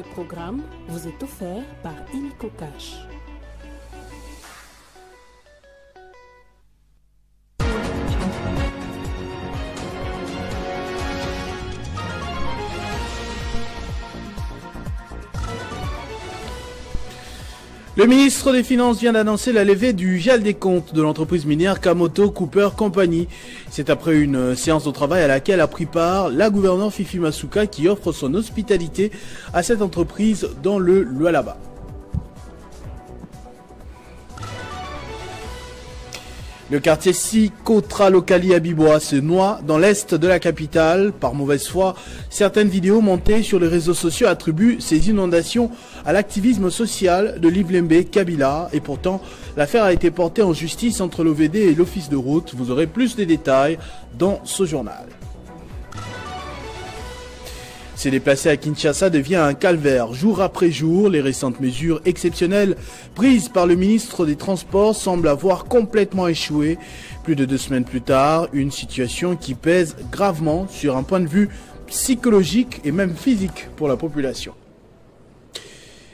Ce programme vous est offert par Illico Cash. Le ministre des Finances vient d'annoncer la levée du gel des comptes de l'entreprise minière Kamoto Copper Company. C'est après une séance de travail à laquelle a pris part la gouverneure Fifi Masuka qui offre son hospitalité à cette entreprise dans le Lualaba. Le quartier Sikotra Lokali à Biboa se noie dans l'est de la capitale. Par mauvaise foi, certaines vidéos montées sur les réseaux sociaux attribuent ces inondations à l'activisme social de Livlembe Kabila. Et pourtant, l'affaire a été portée en justice entre l'OVD et l'Office de route. Vous aurez plus de détails dans ce journal. Se déplacer à Kinshasa devient un calvaire. Jour après jour, les récentes mesures exceptionnelles prises par le ministre des Transports semblent avoir complètement échoué. Plus de 2 semaines plus tard, une situation qui pèse gravement sur un point de vue psychologique et même physique pour la population.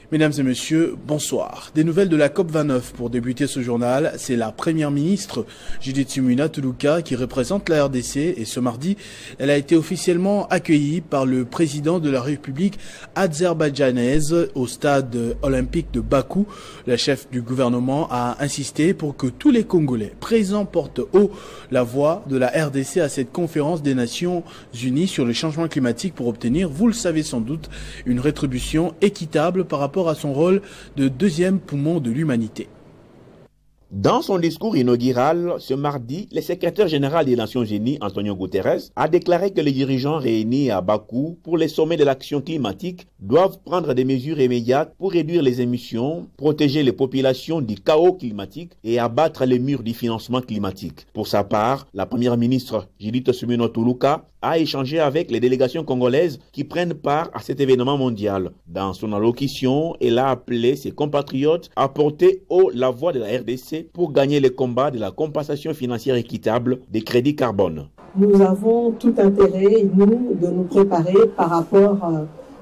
Mesdames et messieurs, bonsoir. Des nouvelles de la COP29 pour débuter ce journal. C'est la première ministre Judith Suminwa Tuluka qui représente la RDC et ce mardi, elle a été officiellement accueillie par le président de la République azerbaïdjanaise au stade olympique de Bakou. La chef du gouvernement a insisté pour que tous les Congolais présents portent haut la voix de la RDC à cette conférence des Nations Unies sur le changement climatique pour obtenir, vous le savez sans doute, une rétribution équitable par rapport à son rôle de deuxième poumon de l'humanité. Dans son discours inaugural, ce mardi, le secrétaire général des Nations Unies, Antonio Guterres, a déclaré que les dirigeants réunis à Bakou pour les sommets de l'action climatique doivent prendre des mesures immédiates pour réduire les émissions, protéger les populations du chaos climatique et abattre les murs du financement climatique. Pour sa part, la première ministre Judith Suminwa Tuluka a échangé avec les délégations congolaises qui prennent part à cet événement mondial. Dans son allocution, elle a appelé ses compatriotes à porter haut la voix de la RDC pour gagner le combat de la compensation financière équitable des crédits carbone. Nous avons tout intérêt, nous, de nous préparer par rapport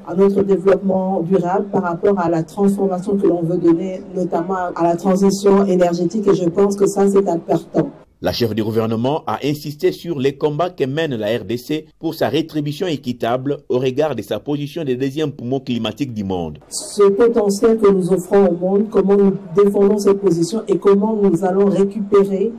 à notre développement durable, par rapport à la transformation que l'on veut donner, notamment à la transition énergétique, et je pense que ça, c'est important. La chef du gouvernement a insisté sur les combats que mène la RDC pour sa rétribution équitable au regard de sa position de deuxième poumon climatique du monde. Ce potentiel que nous offrons au monde, comment nous défendons cette position et comment nous allons récupérer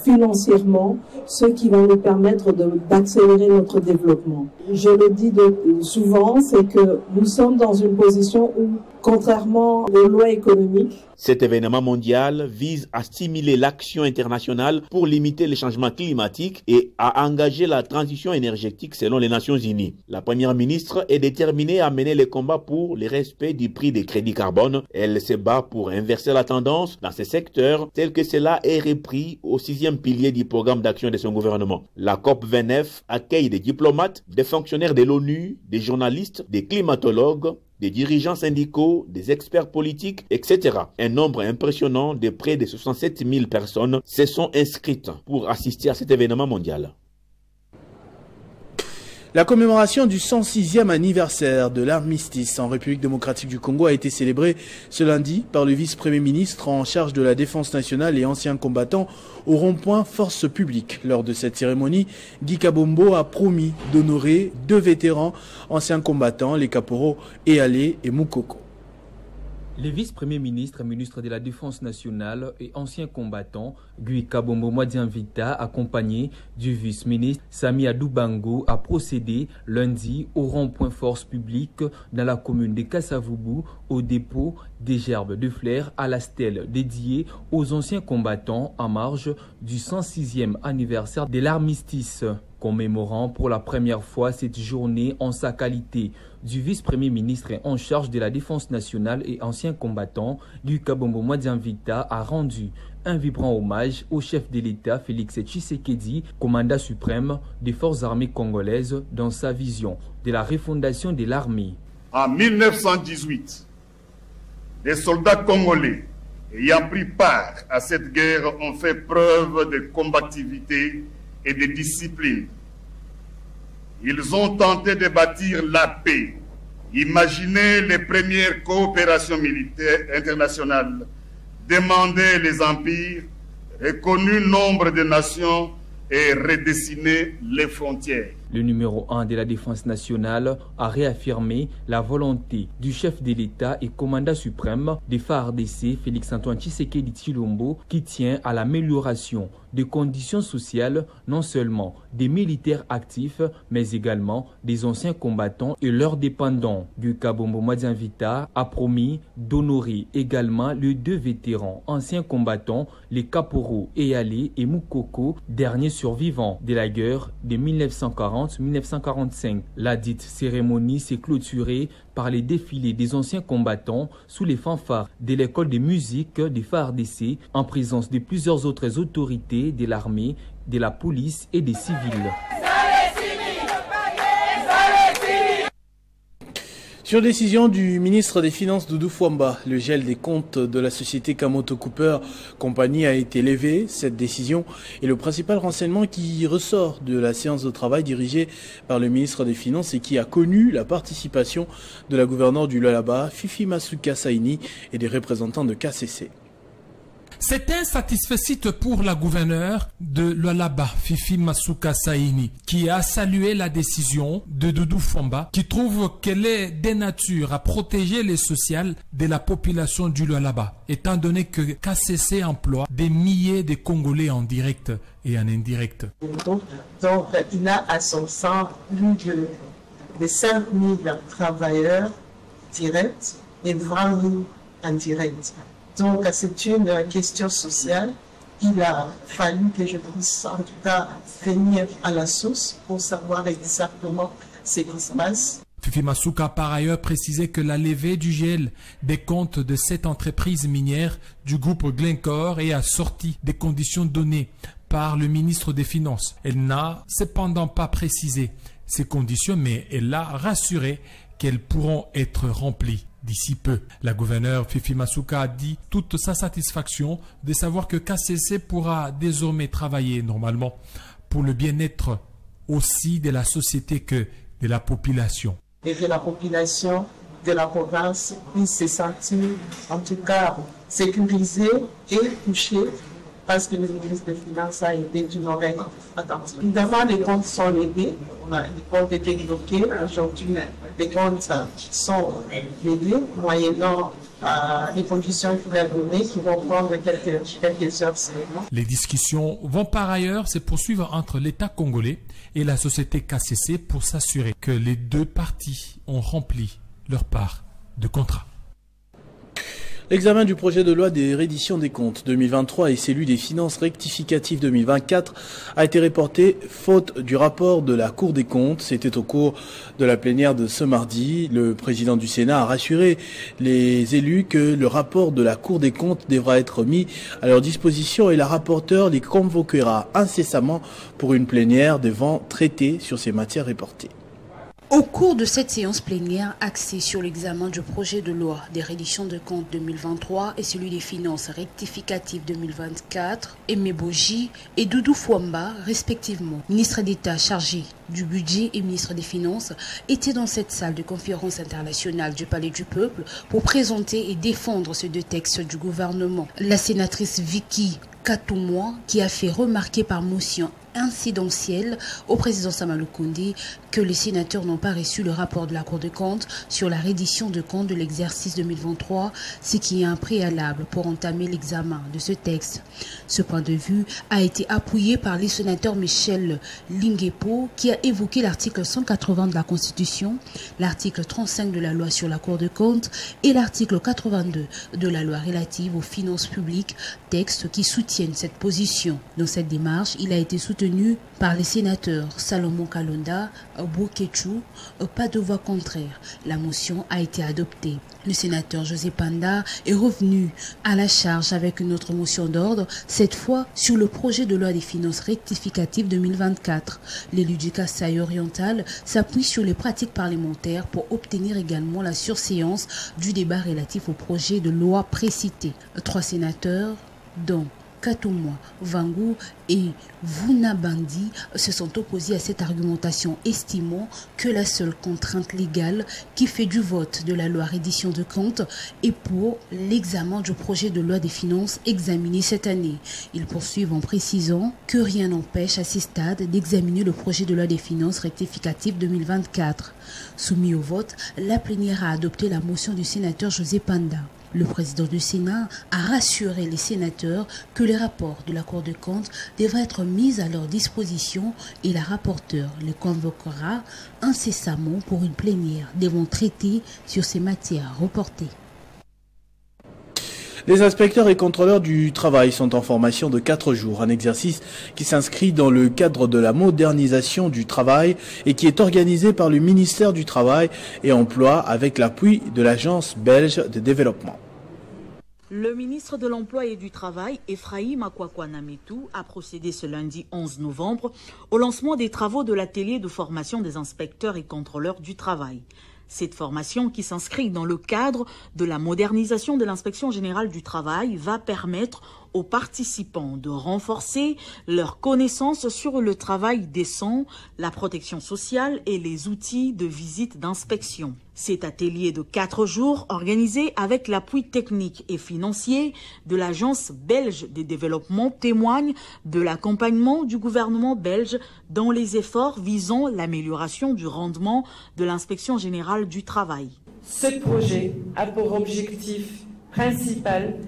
financièrement ce qui va nous permettre d'accélérer notre développement. Je le dis souvent, c'est que nous sommes dans une position où, contrairement aux lois économiques, cet événement mondial vise à stimuler l'action internationale pour limiter les changements climatiques et à engager la transition énergétique selon les Nations Unies. La première ministre est déterminée à mener les combats pour le respect du prix des crédits carbone. Elle se bat pour inverser la tendance dans ces secteurs tel que cela est repris au 6e pilier du programme d'action de son gouvernement. La COP29 accueille des diplomates, des fonctionnaires de l'ONU, des journalistes, des climatologues, des dirigeants syndicaux, des experts politiques, etc. Un nombre impressionnant de près de 67 000 personnes se sont inscrites pour assister à cet événement mondial. La commémoration du 106e anniversaire de l'armistice en République démocratique du Congo a été célébrée ce lundi par le vice-premier ministre en charge de la défense nationale et ancien combattant au rond-point Force publique. Lors de cette cérémonie, Guy Kabombo a promis d'honorer 2 vétérans anciens combattants, les caporaux Ealé et Moukoko. Le vice-premier ministre, ministre de la Défense nationale et ancien combattant, Guy Kabombo Mwadianvita, accompagné du vice-ministre Sami Adoubango, a procédé lundi au rond-point Force publique dans la commune de Kassavubu au dépôt des gerbes de fleurs à la stèle dédiée aux anciens combattants en marge du 106e anniversaire de l'armistice. Commémorant pour la première fois cette journée en sa qualité du vice-premier ministre en charge de la défense nationale et ancien combattant, Guy Kabombo Mwadianvita a rendu un vibrant hommage au chef de l'État Félix Tshisekedi, commandant suprême des forces armées congolaises, dans sa vision de la refondation de l'armée. En 1918, les soldats congolais ayant pris part à cette guerre ont fait preuve de combativité et de discipline. Ils ont tenté de bâtir la paix Imaginez les premières coopérations militaires internationales, demander les empires, reconnu nombre de nations et redessiner les frontières. Le numéro 1 de la Défense nationale a réaffirmé la volonté du chef de l'État et commandant suprême des FARDC, Félix-Antoine Tshisekedi Tshilombo, qui tient à l'amélioration des conditions sociales, non seulement des militaires actifs, mais également des anciens combattants et leurs dépendants. Guy Kabombo Madianvita a promis d'honorer également les 2 vétérans anciens combattants, les caporaux Eyale et Moukoko, derniers survivants de la guerre de 1940-1945. La dite cérémonie s'est clôturée par les défilés des anciens combattants sous les fanfares de l'école de musique des FARDC en présence de plusieurs autres autorités de l'armée, de la police et des civils. Sur décision du ministre des Finances Doudou Fwamba, le gel des comptes de la société Kamoto Cooper Compagnie a été levé. Cette décision est le principal renseignement qui ressort de la séance de travail dirigée par le ministre des Finances et qui a connu la participation de la gouverneure du Lualaba, Fifi Masuka Saini, et des représentants de KCC. C'est un satisfait pour la gouverneure de Lualaba, Fifi Masuka Saini, qui a salué la décision de Doudou Fwamba, qui trouve qu'elle est de nature à protéger les sociales de la population du Lualaba, étant donné que KCC emploie des milliers de Congolais en direct et en indirect. Donc il a à son sein plus de 5 000 travailleurs directs et 20 000 indirects. Donc, c'est une question sociale. Il a fallu que je puisse, en tout cas, venir à la source pour savoir exactement ce qui se passe. Fifi Masuka a par ailleurs précisé que la levée du gel des comptes de cette entreprise minière du groupe Glencore est assortie des conditions données par le ministre des Finances. Elle n'a cependant pas précisé ces conditions, mais elle a rassuré qu'elles pourront être remplies d'ici peu. La gouverneure Fifi Masuka a dit toute sa satisfaction de savoir que KCC pourra désormais travailler normalement pour le bien-être aussi de la société que de la population. Et que la population de la province puisse se sentir en tout cas sécurisée et touchée parce que le ministre des Finances a été d'une oreille attentive. Évidemment, les comptes sont levés, les comptes étaient bloqués. Aujourd'hui, les comptes sont levés, moyennant les conditions qu'il a données, qui vont prendre quelques heures seulement. Les discussions vont par ailleurs se poursuivre entre l'État congolais et la société KCC pour s'assurer que les 2 parties ont rempli leur part de contrat. L'examen du projet de loi des redditions des comptes 2023 et celui des finances rectificatives 2024 a été reporté faute du rapport de la Cour des comptes. C'était au cours de la plénière de ce mardi. Le président du Sénat a rassuré les élus que le rapport de la Cour des comptes devra être mis à leur disposition et la rapporteure les convoquera incessamment pour une plénière devant traiter sur ces matières reportées. Au cours de cette séance plénière axée sur l'examen du projet de loi des redditions de comptes 2023 et celui des finances rectificatives 2024, Aimé Boji et Doudou Fwamba, respectivement, ministre d'État chargé du budget et ministre des Finances, étaient dans cette salle de conférence internationale du Palais du Peuple pour présenter et défendre ces 2 textes du gouvernement. La sénatrice Vicky Katoumoua, qui a fait remarquer par motion incidentielle au président Samalou Koundé que les sénateurs n'ont pas reçu le rapport de la Cour des comptes sur la reddition de comptes de l'exercice 2023, ce qui est un préalable pour entamer l'examen de ce texte. Ce point de vue a été appuyé par les sénateurs Michel Linguepo, qui a évoqué l'article 180 de la Constitution, l'article 35 de la loi sur la Cour des comptes et l'article 82 de la loi relative aux finances publiques, textes qui soutiennent cette position. Dans cette démarche, il a été soutenu par les sénateurs Salomon Kalonda, Boukéchou, pas de voix contraire. La motion a été adoptée. Le sénateur José Panda est revenu à la charge avec une autre motion d'ordre, cette fois sur le projet de loi des finances rectificatives 2024. L'élu du Kasaï oriental s'appuie sur les pratiques parlementaires pour obtenir également la surséance du débat relatif au projet de loi précité. 3 sénateurs, dont Katumwa, Vangu et Vunabandi se sont opposés à cette argumentation, estimant que la seule contrainte légale qui fait du vote de la loi reddition de comptes est pour l'examen du projet de loi des finances examiné cette année. Ils poursuivent en précisant que rien n'empêche à ces stades d'examiner le projet de loi des finances rectificative 2024. Soumis au vote, la plénière a adopté la motion du sénateur José Panda. Le président du Sénat a rassuré les sénateurs que les rapports de la Cour des comptes devraient être mis à leur disposition et la rapporteure les convoquera incessamment pour une plénière devant traiter sur ces matières reportées. Les inspecteurs et contrôleurs du travail sont en formation de 4 jours, un exercice qui s'inscrit dans le cadre de la modernisation du travail et qui est organisé par le ministère du Travail et Emploi avec l'appui de l'Agence belge de développement. Le ministre de l'Emploi et du Travail, Ephraim Akwakwanametou, a procédé ce lundi 11 novembre au lancement des travaux de l'atelier de formation des inspecteurs et contrôleurs du travail. Cette formation, qui s'inscrit dans le cadre de la modernisation de l'inspection générale du travail, va permettre aux participants de renforcer leurs connaissances sur le travail décent, la protection sociale et les outils de visite d'inspection. Cet atelier de 4 jours, organisé avec l'appui technique et financier de l'Agence belge de développement, témoigne de l'accompagnement du gouvernement belge dans les efforts visant l'amélioration du rendement de l'inspection générale du travail. Ce projet a pour objectif principal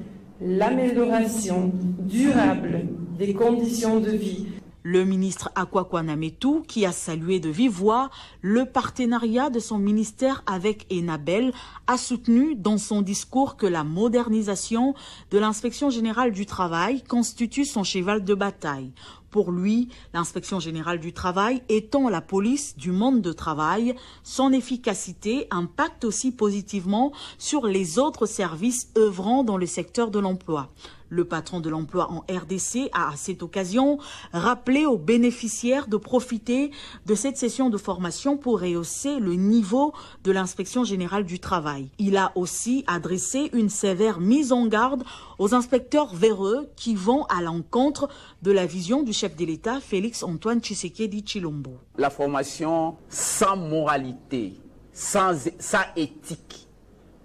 l'amélioration durable des conditions de vie. Le ministre Akwakwanametou, qui a salué de vive voix le partenariat de son ministère avec Enabel, a soutenu dans son discours que la modernisation de l'inspection générale du travail constitue son cheval de bataille. Pour lui, l'inspection générale du travail étant la police du monde de travail, son efficacité impacte aussi positivement sur les autres services œuvrant dans le secteur de l'emploi. Le patron de l'emploi en RDC a à cette occasion rappelé aux bénéficiaires de profiter de cette session de formation pour rehausser le niveau de l'inspection générale du travail. Il a aussi adressé une sévère mise en garde aux inspecteurs véreux qui vont à l'encontre de la vision du chef de l'État, Félix Antoine Tshisekedi Tshilombo. La formation sans moralité, sans éthique,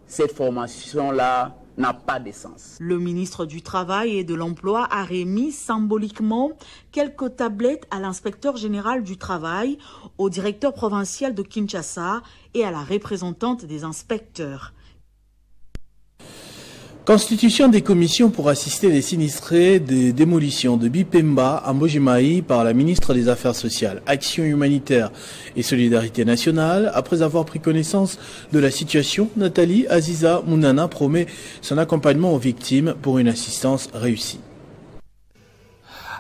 cette formation-là n'a pas de sens. Le ministre du Travail et de l'Emploi a remis symboliquement quelques tablettes à l'inspecteur général du Travail, au directeur provincial de Kinshasa et à la représentante des inspecteurs. Constitution des commissions pour assister les sinistrés des démolitions de Bipemba à Mbojimaï par la ministre des Affaires sociales, Action humanitaire et solidarité nationale. Après avoir pris connaissance de la situation, Nathalie Aziza Mounana promet son accompagnement aux victimes pour une assistance réussie.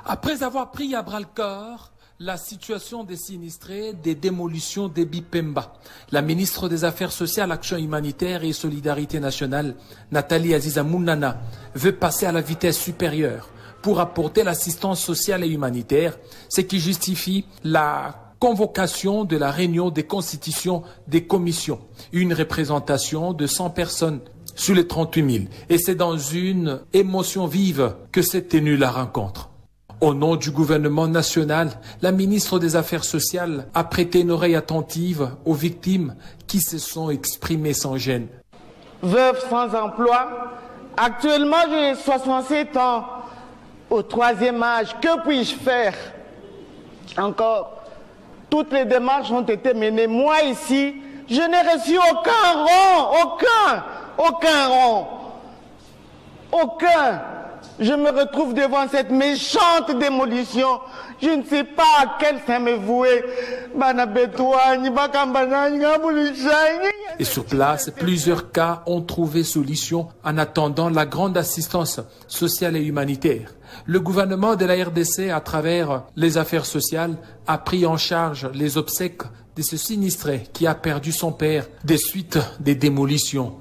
Après avoir pris à bras-le-corps la situation des sinistrés des démolitions des Bipemba, la ministre des Affaires sociales, Action humanitaire et solidarité nationale, Nathalie Aziza Mounana, veut passer à la vitesse supérieure pour apporter l'assistance sociale et humanitaire, ce qui justifie la convocation de la réunion des constitutions des commissions, une représentation de 100 personnes sur les 38 000. Et c'est dans une émotion vive que s'est tenue la rencontre. Au nom du gouvernement national, la ministre des Affaires sociales a prêté une oreille attentive aux victimes qui se sont exprimées sans gêne. Veuve sans emploi, actuellement j'ai 67 ans, au 3e âge, que puis-je faire? Encore, toutes les démarches ont été menées. Moi ici, je n'ai reçu aucun rond. Je me retrouve devant cette méchante démolition. Je ne sais pas à quel sein me vouer. Et sur place, plusieurs cas ont trouvé solution en attendant la grande assistance sociale et humanitaire. Le gouvernement de la RDC, à travers les affaires sociales, a pris en charge les obsèques de ce sinistré qui a perdu son père des suites des démolitions.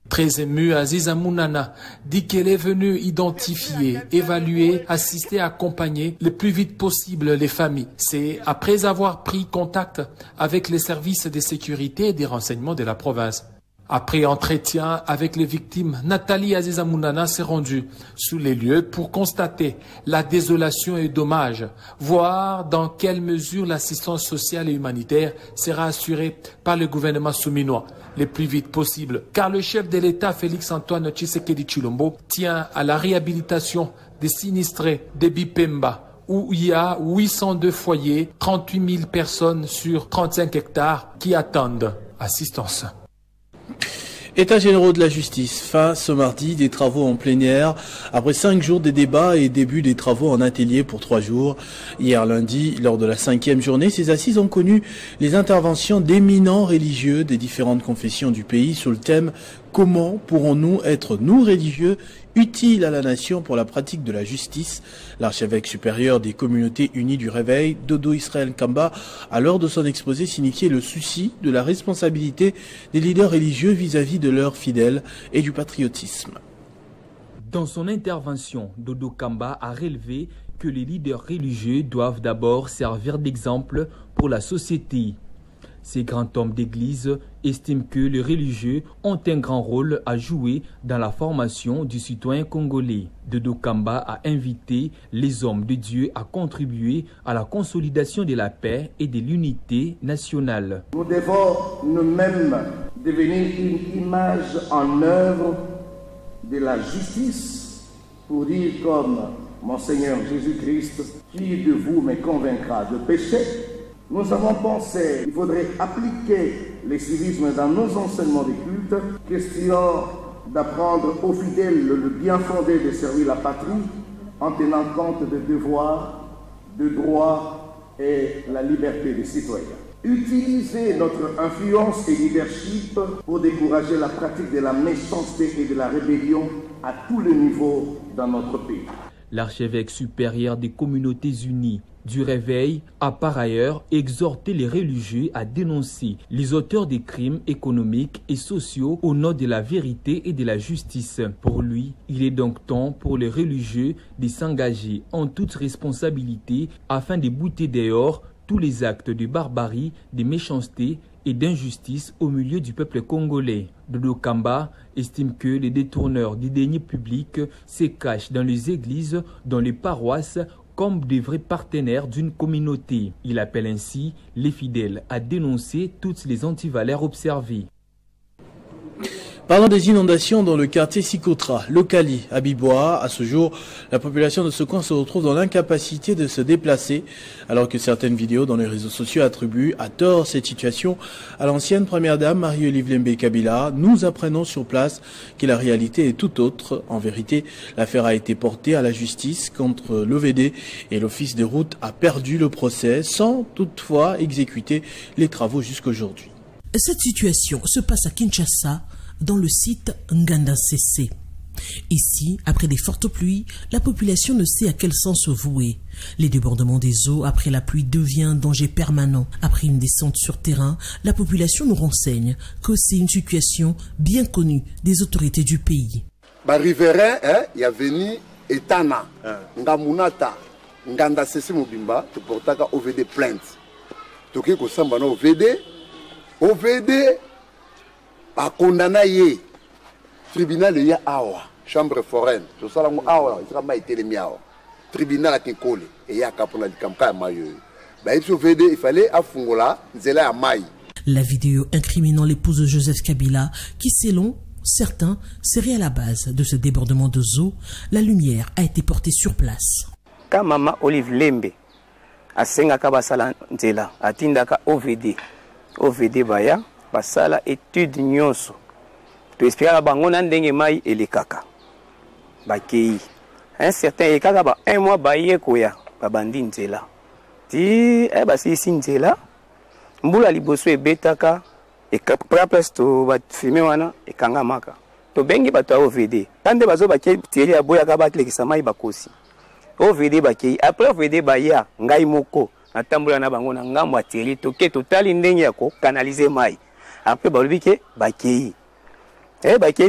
Très émue, Aziza Mounana dit qu'elle est venue identifier, évaluer, assister, accompagner le plus vite possible les familles. C'est après avoir pris contact avec les services de sécurité et des renseignements de la province. Après entretien avec les victimes, Nathalie Aziza Mounana s'est rendue sur les lieux pour constater la désolation et dommages, voir dans quelle mesure l'assistance sociale et humanitaire sera assurée par le gouvernement souminois le plus vite possible. Car le chef de l'État, Félix-Antoine Tshisekedi Tshilombo, tient à la réhabilitation des sinistrés de Bipemba, où il y a 802 foyers, 38 000 personnes sur 35 hectares qui attendent assistance. États généraux de la justice, fin ce mardi des travaux en plénière, après 5 jours de débats et début des travaux en atelier pour 3 jours. Hier lundi, lors de la 5e journée, ces assises ont connu les interventions d'éminents religieux des différentes confessions du pays sur le thème « Comment pourrons-nous être, nous religieux, utiles à la nation pour la pratique de la justice ?» L'archevêque supérieur des communautés unies du Réveil, Dodo Israël Kamba, a lors de son exposé signifié le souci de la responsabilité des leaders religieux vis-à-vis de leurs fidèles et du patriotisme. Dans son intervention, Dodo Kamba a relevé que les leaders religieux doivent d'abord servir d'exemple pour la société. Ces grands hommes d'église estiment que les religieux ont un grand rôle à jouer dans la formation du citoyen congolais. Dodo Kamba a invité les hommes de Dieu à contribuer à la consolidation de la paix et de l'unité nationale. Nous devons nous-mêmes devenir une image en œuvre de la justice pour dire comme mon Seigneur Jésus-Christ, qui de vous me convaincra de péché? Nous avons pensé qu'il faudrait appliquer le civisme dans nos enseignements de culte, question d'apprendre aux fidèles le bien fondé de servir la patrie en tenant compte des devoirs, des droits et la liberté des citoyens. Utiliser notre influence et leadership pour décourager la pratique de la méchanceté et de la rébellion à tous les niveaux dans notre pays. L'archevêque supérieur des communautés unies du Réveil a par ailleurs exhorté les religieux à dénoncer les auteurs des crimes économiques et sociaux au nom de la vérité et de la justice. Pour lui, il est donc temps pour les religieux de s'engager en toute responsabilité afin de bouter dehors tous les actes de barbarie, de méchanceté et d'injustice au milieu du peuple congolais. Dodo Kamba estime que les détourneurs des deniers publics se cachent dans les églises, dans les paroisses, comme des vrais partenaires d'une communauté. Il appelle ainsi les fidèles à dénoncer toutes les antivaleurs observées. Parlant des inondations dans le quartier Sikotra, Lokali, à Biboa, à ce jour, la population de ce coin se retrouve dans l'incapacité de se déplacer, alors que certaines vidéos dans les réseaux sociaux attribuent à tort cette situation à l'ancienne première dame Marie-Olive Lembe Kabila. Nous apprenons sur place que la réalité est tout autre. En vérité, l'affaire a été portée à la justice contre l'OVD et l'Office des routes a perdu le procès sans toutefois exécuter les travaux jusqu'aujourd'hui. Cette situation se passe à Kinshasa, dans le site Nganda CC. Ici, après des fortes pluies, la population ne sait à quel sens se vouer. Les débordements des eaux après la pluie devient un danger permanent. Après une descente sur terrain, la population nous renseigne que c'est une situation bien connue des autorités du pays. Riverain, il y a venu Etana, Ngamunata, Nganda CC Mobimba, te portaka OVD plainte. Toki ko samba na OVD a condamné tribunal ya awa chambre foraine to sala ngo awa isra ma itele miao tribunal atikole et ya kapona likamka mayo ba ipso VD il fallait afungola nzela ya mai. La vidéo incriminant l'épouse de Joseph Kabila qui selon certains serait à la base de ce débordement de eau, la lumière a été portée sur place. Ka mama Olive Lembe asengaka basala nzela atindaka OVD baya basala étude nyonso to espérer bango na ndenge mai elekaka bakei un certain ekaka ba un mois baye koya babandi nzela ti basi nzela mbula liboso ebetaka ekapra place to ba filmer wana ekanga maka to bengi bato OVD kande bazo bakei tieli aboya ka batlekisa mai bakosi OVD bakei après OVD baya ngai moko natambula na bango na ngambo atieli toke totali ndenge ya ko canaliser mai. Après,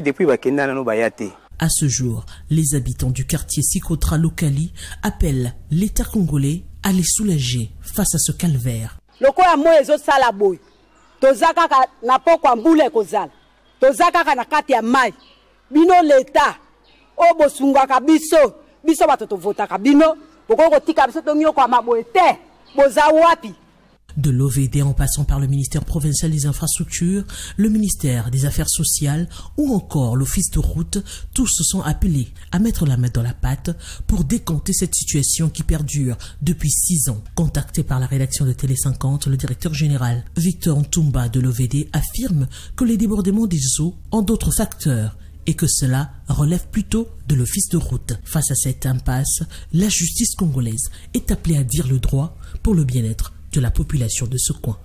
depuis à ce jour, les habitants du quartier Sikotra Lokali appellent l'État congolais à les soulager face à ce calvaire. tozaka na kati ya mai bino leta o bosungaka biso bato tovotaka bino boko tika biso tongio kwa maboete boza wapi. De l'OVD en passant par le ministère provincial des infrastructures, le ministère des affaires sociales ou encore l'office de route, tous se sont appelés à mettre la main dans la pâte pour décanter cette situation qui perdure depuis 6 ans. Contacté par la rédaction de Télé 50, le directeur général Victor Ntumba de l'OVD affirme que les débordements des eaux ont d'autres facteurs et que cela relève plutôt de l'office de route. Face à cette impasse, la justice congolaise est appelée à dire le droit pour le bien-être de la population de ce coin.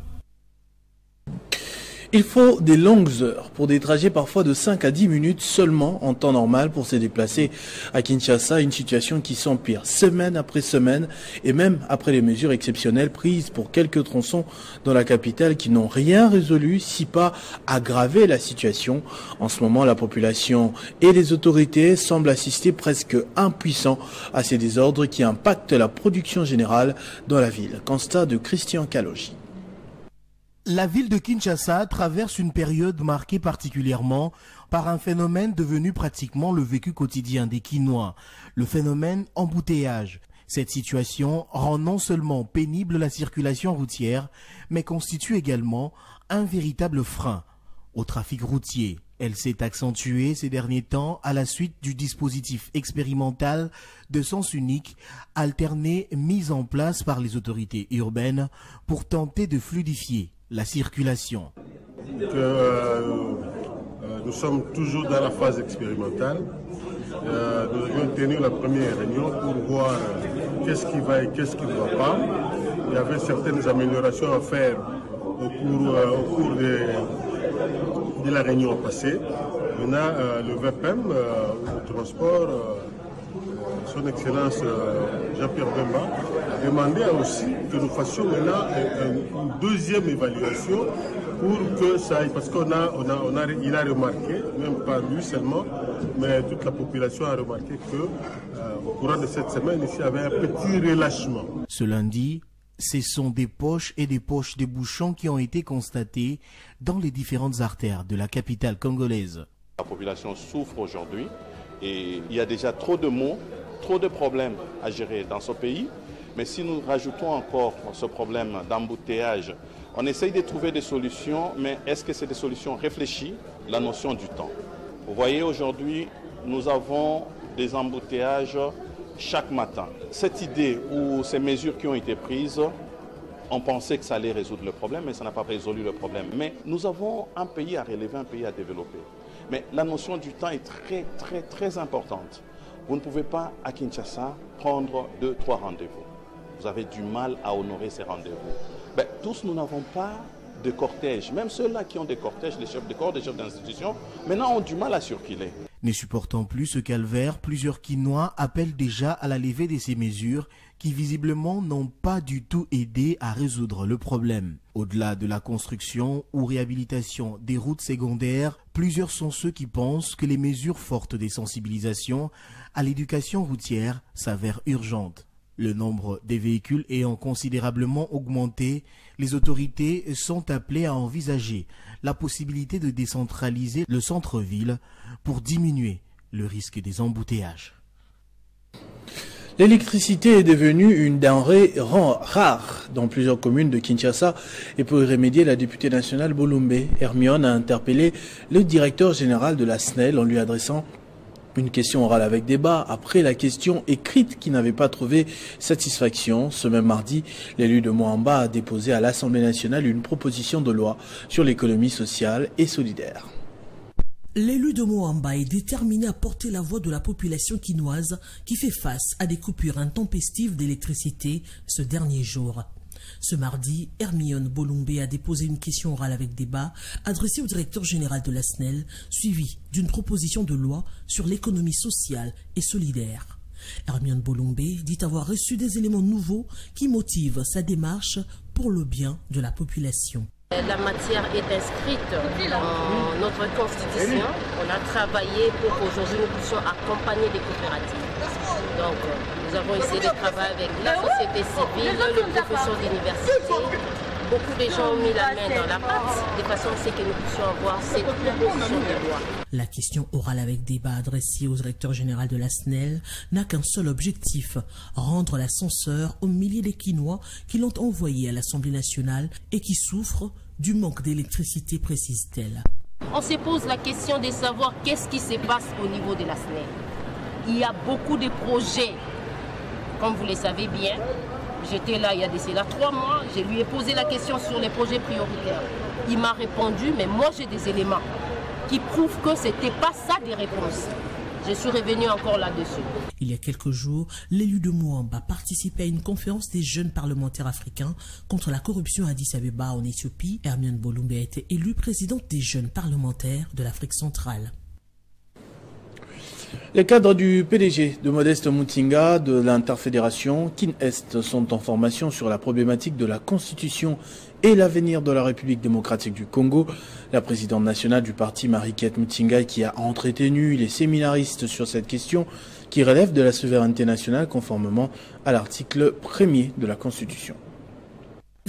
Il faut des longues heures pour des trajets parfois de 5 à 10 minutes seulement en temps normal pour se déplacer à Kinshasa, une situation qui s'empire semaine après semaine et même après les mesures exceptionnelles prises pour quelques tronçons dans la capitale qui n'ont rien résolu, si pas aggravé la situation. En ce moment, la population et les autorités semblent assister presque impuissants à ces désordres qui impactent la production générale dans la ville. Constat de Christian Kalogi. La ville de Kinshasa traverse une période marquée particulièrement par un phénomène devenu pratiquement le vécu quotidien des Kinois, le phénomène embouteillage. Cette situation rend non seulement pénible la circulation routière, mais constitue également un véritable frein au trafic routier. Elle s'est accentuée ces derniers temps à la suite du dispositif expérimental de sens unique alterné mis en place par les autorités urbaines pour tenter de fluidifier la circulation. Nous sommes toujours dans la phase expérimentale. Nous avions tenu la première réunion pour voir qu'est-ce qui va et qu'est-ce qui ne va pas. Il y avait certaines améliorations à faire au cours de la réunion passée. Maintenant, le VPM, le transport, son Excellence Jean-Pierre Bemba, a demandé aussi que nous fassions maintenant une deuxième évaluation pour que ça aille, parce qu'il a remarqué, même pas lui seulement, mais toute la population a remarqué qu'au courant de cette semaine, ici, il y avait un petit relâchement. Ce lundi, ce sont des poches et des poches de bouchons qui ont été constatés dans les différentes artères de la capitale congolaise. La population souffre aujourd'hui et il y a déjà trop de maux, trop de problèmes à gérer dans ce pays. Mais si nous rajoutons encore ce problème d'embouteillage, on essaye de trouver des solutions, mais est-ce que c'est des solutions réfléchies? La notion du temps. Vous voyez, aujourd'hui, nous avons des embouteillages chaque matin. Cette idée ou ces mesures qui ont été prises, on pensait que ça allait résoudre le problème, mais ça n'a pas résolu le problème. Mais nous avons un pays à relever, un pays à développer. Mais la notion du temps est très importante. Vous ne pouvez pas, à Kinshasa, prendre 2-3 rendez-vous. Vous avez du mal à honorer ces rendez-vous. Tous, nous n'avons pas de cortège. Même ceux-là qui ont des cortèges, les chefs de corps, les chefs d'institution, maintenant ont du mal à circuler. Ne supportant plus ce calvaire, plusieurs Kinois appellent déjà à la levée de ces mesures qui visiblement n'ont pas du tout aidé à résoudre le problème. Au-delà de la construction ou réhabilitation des routes secondaires, plusieurs sont ceux qui pensent que les mesures fortes des sensibilisations à l'éducation routière s'avèrent urgentes. Le nombre des véhicules ayant considérablement augmenté, les autorités sont appelées à envisager la possibilité de décentraliser le centre-ville pour diminuer le risque des embouteillages. L'électricité est devenue une denrée rare dans plusieurs communes de Kinshasa et pour y remédier, la députée nationale Bolumbe Hermione a interpellé le directeur général de la SNEL en lui adressant une question orale avec débat après la question écrite qui n'avait pas trouvé satisfaction. Ce même mardi, l'élu de Moamba a déposé à l'Assemblée nationale une proposition de loi sur l'économie sociale et solidaire. L'élu de Moamba est déterminé à porter la voix de la population quinoise qui fait face à des coupures intempestives d'électricité ce dernier jour. Ce mardi, Hermione Bolumbe a déposé une question orale avec débat adressée au directeur général de la SNEL, suivie d'une proposition de loi sur l'économie sociale et solidaire. Hermione Bolumbe dit avoir reçu des éléments nouveaux qui motivent sa démarche pour le bien de la population. La matière est inscrite dans notre constitution. On a travaillé pour qu'aujourd'hui nous puissions accompagner des coopératives. Donc, nous avons essayé de travailler avec la société civile, les professeurs d'université, beaucoup de gens ont mis la main dans la pâte de façon à ce que nous puissions avoir cette proposition de loi. La question orale avec débat adressée au directeur général de la SNEL n'a qu'un seul objectif, rendre l'ascenseur aux milliers de Quinois qui l'ont envoyé à l'Assemblée nationale et qui souffrent du manque d'électricité, précise-t-elle. On se pose la question de savoir qu'est-ce qui se passe au niveau de la SNEL. Il y a beaucoup de projets, comme vous le savez bien. J'étais là il y a de cela 3 mois, je lui ai posé la question sur les projets prioritaires. Il m'a répondu, mais moi j'ai des éléments qui prouvent que ce n'était pas ça des réponses. Je suis revenu encore là-dessus. Il y a quelques jours, l'élu de Mouamba participait à une conférence des jeunes parlementaires africains contre la corruption à Addis Abeba en Éthiopie. Hermione Bolumbe a été élue présidente des jeunes parlementaires de l'Afrique centrale. Les cadres du PDG de Modeste Mutinga de l'interfédération Kin-Est sont en formation sur la problématique de la Constitution et l'avenir de la République démocratique du Congo. La présidente nationale du parti, Mariquette Mutinga, qui a entretenu les séminaristes sur cette question qui relève de la souveraineté nationale conformément à l'article 1er de la Constitution.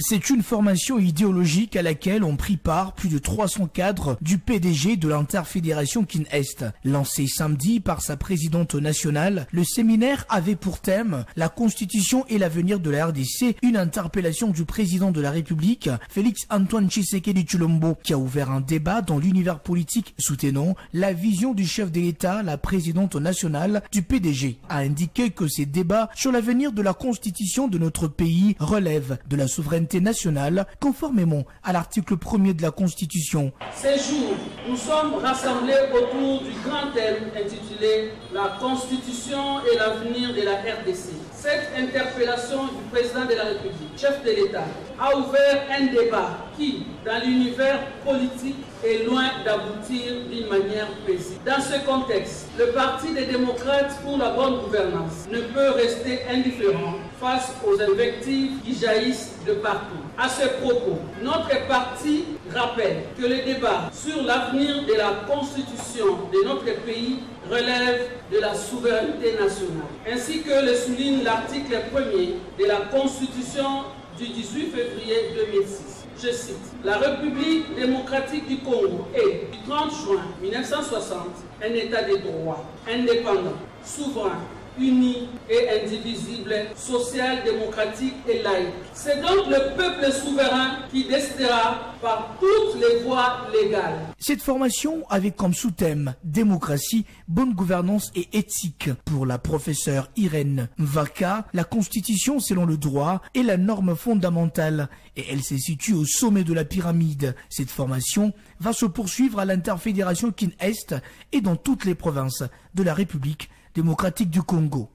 C'est une formation idéologique à laquelle ont pris part plus de 300 cadres du PDG de l'interfédération Kin-Est. Lancé samedi par sa présidente nationale, le séminaire avait pour thème la Constitution et l'avenir de la RDC, une interpellation du président de la République, Félix Antoine Tshisekedi Tshilombo, qui a ouvert un débat dans l'univers politique soutenant la vision du chef de l'État. La présidente nationale du PDG a indiqué que ces débats sur l'avenir de la Constitution de notre pays relèvent de la souveraineté nationale, conformément à l'article 1er de la Constitution. Ces jours, nous sommes rassemblés autour du grand thème intitulé « La Constitution et l'avenir de la RDC ». Cette interpellation du président de la République, chef de l'État, a ouvert un débat qui, dans l'univers politique, est loin d'aboutir d'une manière paisible. Dans ce contexte, le Parti des démocrates pour la bonne gouvernance ne peut rester indifférent face aux invectives qui jaillissent de partout. À ce propos, notre parti rappelle que le débat sur l'avenir de la Constitution de notre pays relève de la souveraineté nationale, ainsi que le souligne l'article 1er de la Constitution du 18 février 2006. Je cite, « La République démocratique du Congo est, du 30 juin 1960, un État de droit, indépendant, souverain, uni et indivisible, social, démocratique et laïque. C'est donc le peuple souverain qui décidera par toutes les voies légales. » Cette formation avait comme sous-thème démocratie, bonne gouvernance et éthique. Pour la professeure Irène Mvaka, la Constitution selon le droit est la norme fondamentale et elle se situe au sommet de la pyramide. Cette formation va se poursuivre à l'interfédération Kin-Est et dans toutes les provinces de la République démocratique du Congo.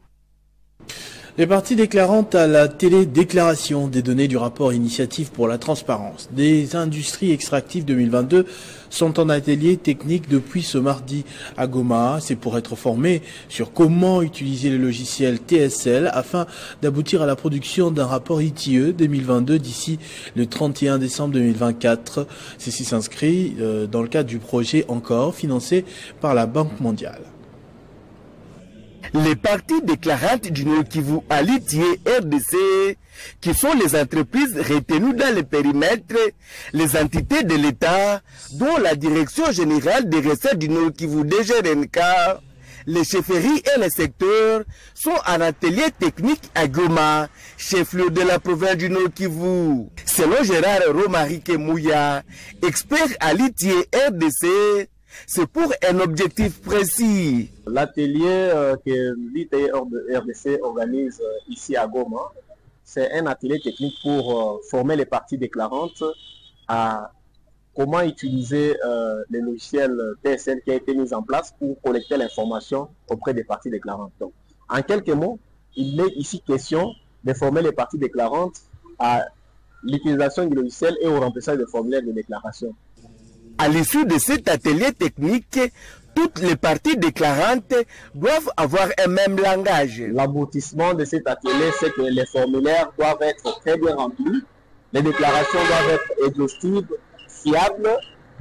Les parties déclarantes à la télédéclaration des données du rapport Initiative pour la transparence des industries extractives 2022 sont en atelier technique depuis ce mardi à Goma. C'est pour être formés sur comment utiliser le logiciel TSL afin d'aboutir à la production d'un rapport ITIE 2022 d'ici le 31 décembre 2024. Ceci s'inscrit dans le cadre du projet encore financé par la Banque mondiale. Les parties déclarantes du Nord Kivu à l'ITIE RDC, qui sont les entreprises retenues dans le périmètre, les entités de l'État, dont la Direction générale des recettes du Nord Kivu DGRNK, les chefferies et les secteurs sont en atelier technique à Goma, chef-lieu de la province du Nord Kivu. Selon Gérard Romari Kemouya, expert à l'ITIE RDC, c'est pour un objectif précis. L'atelier que l'ITIE RDC organise ici à Goma, c'est un atelier technique pour former les parties déclarantes à comment utiliser les logiciels TSL qui a été mis en place pour collecter l'information auprès des parties déclarantes. Donc, en quelques mots, il est ici question de former les parties déclarantes à l'utilisation du logiciel et au remplissage de formulaires de déclaration. À l'issue de cet atelier technique, toutes les parties déclarantes doivent avoir un même langage. L'aboutissement de cet atelier, c'est que les formulaires doivent être très bien remplis, les déclarations doivent être exhaustives, fiables,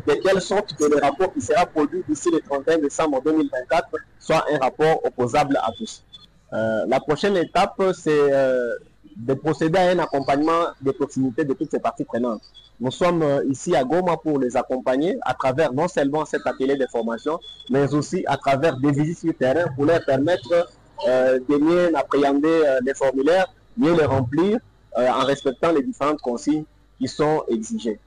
de telle sorte que le rapport qui sera produit d'ici le 31 décembre 2024 soit un rapport opposable à tous. La prochaine étape, c'est de procéder à un accompagnement de proximité de toutes ces parties prenantes. Nous sommes ici à Goma pour les accompagner à travers non seulement cet atelier de formation, mais aussi à travers des visites sur le terrain pour leur permettre de mieux appréhender les formulaires, mieux les remplir en respectant les différentes consignes qui sont exigées.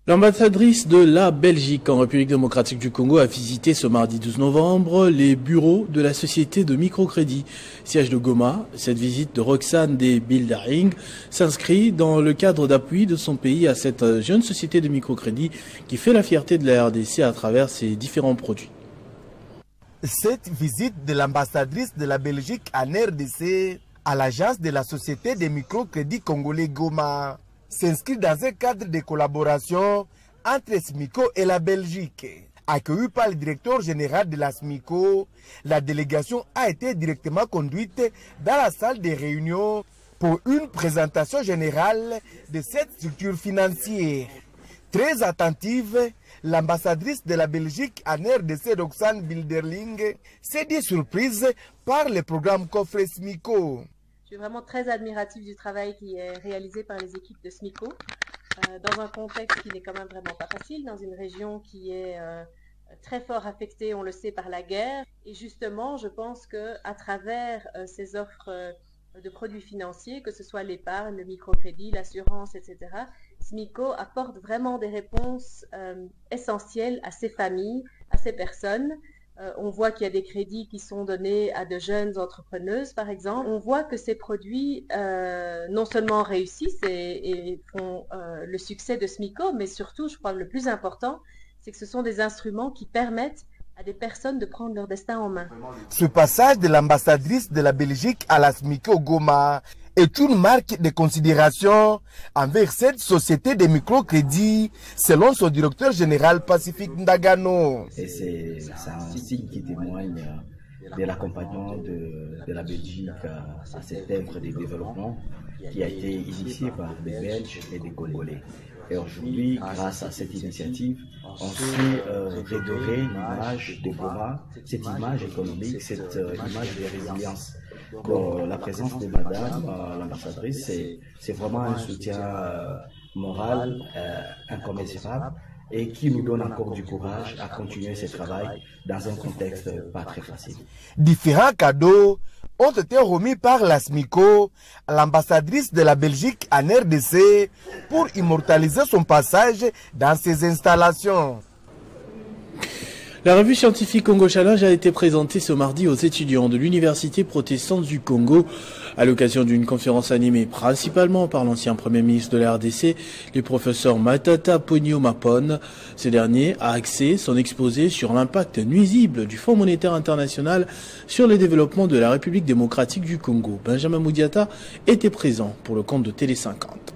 L'ambassadrice de la Belgique en République démocratique du Congo a visité ce mardi 12 novembre les bureaux de la société de microcrédit, siège de Goma. Cette visite de Roxane des Bildering s'inscrit dans le cadre d'appui de son pays à cette jeune société de microcrédit qui fait la fierté de la RDC à travers ses différents produits. Cette visite de l'ambassadrice de la Belgique en RDC à l'agence de la société de microcrédit congolais Goma s'inscrit dans un cadre de collaboration entre SMICO et la Belgique. Accueillie par le directeur général de la SMICO, la délégation a été directement conduite dans la salle des réunions pour une présentation générale de cette structure financière. Très attentive, l'ambassadrice de la Belgique en RDC, Roxane Bilderling, s'est dit surprise par le programme Coffret SMICO. Je suis vraiment très admirative du travail qui est réalisé par les équipes de SMICO dans un contexte qui n'est quand même vraiment pas facile, dans une région qui est très fort affectée, on le sait, par la guerre. Et justement, je pense qu'à travers ces offres de produits financiers, que ce soit l'épargne, le microcrédit, l'assurance, etc., SMICO apporte vraiment des réponses essentielles à ces familles, à ces personnes. On voit qu'il y a des crédits qui sont donnés à de jeunes entrepreneuses, par exemple. On voit que ces produits non seulement réussissent et font le succès de SMICO, mais surtout, je crois que le plus important, c'est que ce sont des instruments qui permettent à des personnes de prendre leur destin en main. Ce passage de l'ambassadrice de la Belgique à la SMICO Goma est une marque de considération envers cette société de microcrédit, selon son directeur général Pacifique Ndagano. Et c'est un signe qui témoigne de l'accompagnement de la Belgique à cette œuvre de développement qui a été initiée par des Belges et des Congolais. Et aujourd'hui, grâce à cette initiative, on sait redorer l'image de Goma, cette image économique, cette image de résilience. Donc, la présence de madame, l'ambassadrice, c'est vraiment un soutien moral incommensurable et qui nous donne encore du courage à continuer ce travail dans un contexte pas très facile. Différents cadeaux ont été remis par la SMICO à l'ambassadrice de la Belgique en RDC pour immortaliser son passage dans ces installations. La revue scientifique Congo Challenge a été présentée ce mardi aux étudiants de l'Université protestante du Congo à l'occasion d'une conférence animée principalement par l'ancien Premier ministre de la RDC, le professeur Matata Ponyo Mapon. Ce dernier a axé son exposé sur l'impact nuisible du Fonds monétaire international sur le développement de la République démocratique du Congo. Benjamin Moudiata était présent pour le compte de Télé 50.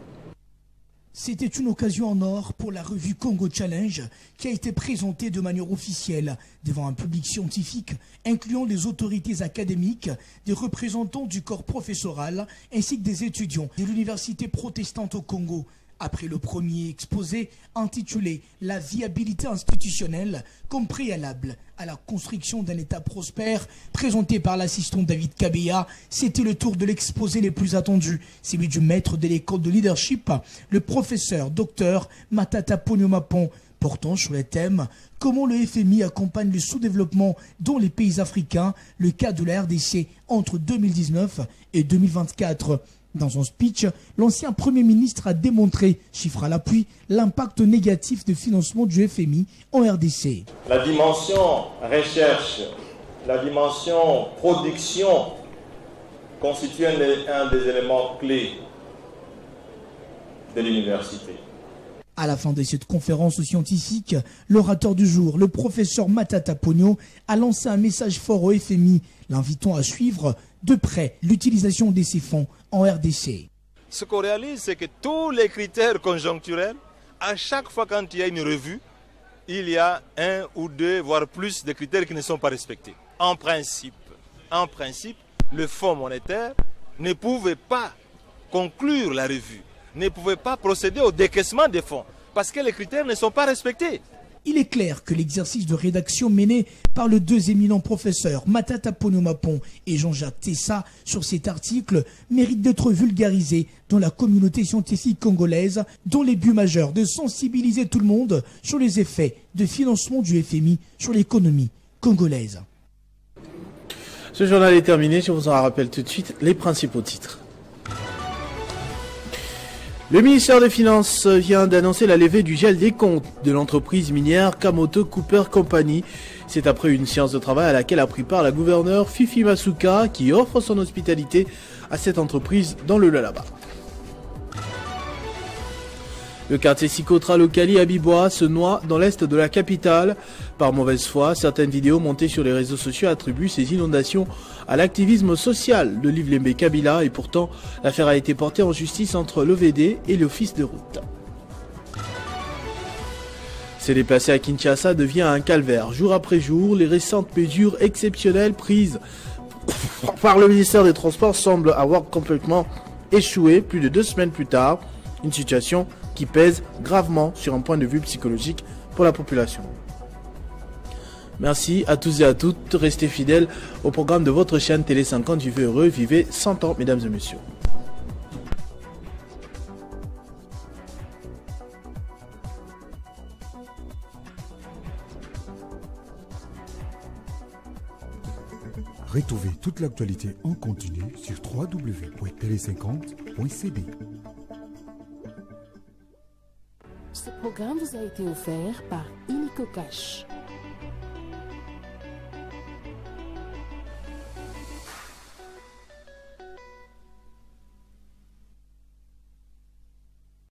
C'était une occasion en or pour la revue Congo Challenge qui a été présentée de manière officielle devant un public scientifique incluant les autorités académiques, des représentants du corps professoral ainsi que des étudiants de l'Université protestante au Congo. Après le premier exposé intitulé « La viabilité institutionnelle comme préalable à la construction d'un État prospère » présenté par l'assistant David Kabeya, c'était le tour de l'exposé les plus attendus, celui du maître de l'école de leadership, le professeur Dr Matata Ponyo Mapon, portant sur les thèmes « Comment le FMI accompagne le sous-développement dans les pays africains, le cas de la RDC entre 2019 et 2024 ». Dans son speech, l'ancien Premier ministre a démontré, chiffre à l'appui, l'impact négatif de financement du FMI en RDC. La dimension recherche, la dimension production constitue un des éléments clés de l'université. À la fin de cette conférence scientifique, l'orateur du jour, le professeur Matata Ponyo, a lancé un message fort au FMI, l'invitant à suivre de près l'utilisation de ces fonds en RDC. Ce qu'on réalise, c'est que tous les critères conjoncturels, à chaque fois quand il y a une revue, il y a un ou deux, voire plus de critères qui ne sont pas respectés. En principe, le Fonds monétaire ne pouvait pas conclure la revue, ne pouvait pas procéder au décaissement des fonds, parce que les critères ne sont pas respectés. Il est clair que l'exercice de rédaction mené par le deux éminents professeurs Matata Ponomapon et Jean-Jacques Tessa sur cet article mérite d'être vulgarisé dans la communauté scientifique congolaise, dont les buts majeurs de sensibiliser tout le monde sur les effets de financement du FMI sur l'économie congolaise. Ce journal est terminé, je vous en rappelle tout de suite les principaux titres. Le ministère des Finances vient d'annoncer la levée du gel des comptes de l'entreprise minière Kamoto Cooper Company. C'est après une séance de travail à laquelle a pris part la gouverneure Fifi Masuka qui offre son hospitalité à cette entreprise dans le Lualaba. Le quartier Sikotra Lokali à Bibois se noie dans l'est de la capitale. Par mauvaise foi, certaines vidéos montées sur les réseaux sociaux attribuent ces inondations à l'activisme social de Livlembe Kabila et pourtant l'affaire a été portée en justice entre l'OVD et l'office de route. Se déplacer à Kinshasa devient un calvaire. Jour après jour, les récentes mesures exceptionnelles prises par le ministère des Transports semblent avoir complètement échoué plus de 2 semaines plus tard. Une situation qui pèse gravement sur un point de vue psychologique pour la population. Merci à tous et à toutes. Restez fidèles au programme de votre chaîne Télé 50. Vivez heureux, vivez 100 ans, mesdames et messieurs. Retrouvez toute l'actualité en continu sur www.tele50.cb. Ce programme vous a été offert par Illico Cash.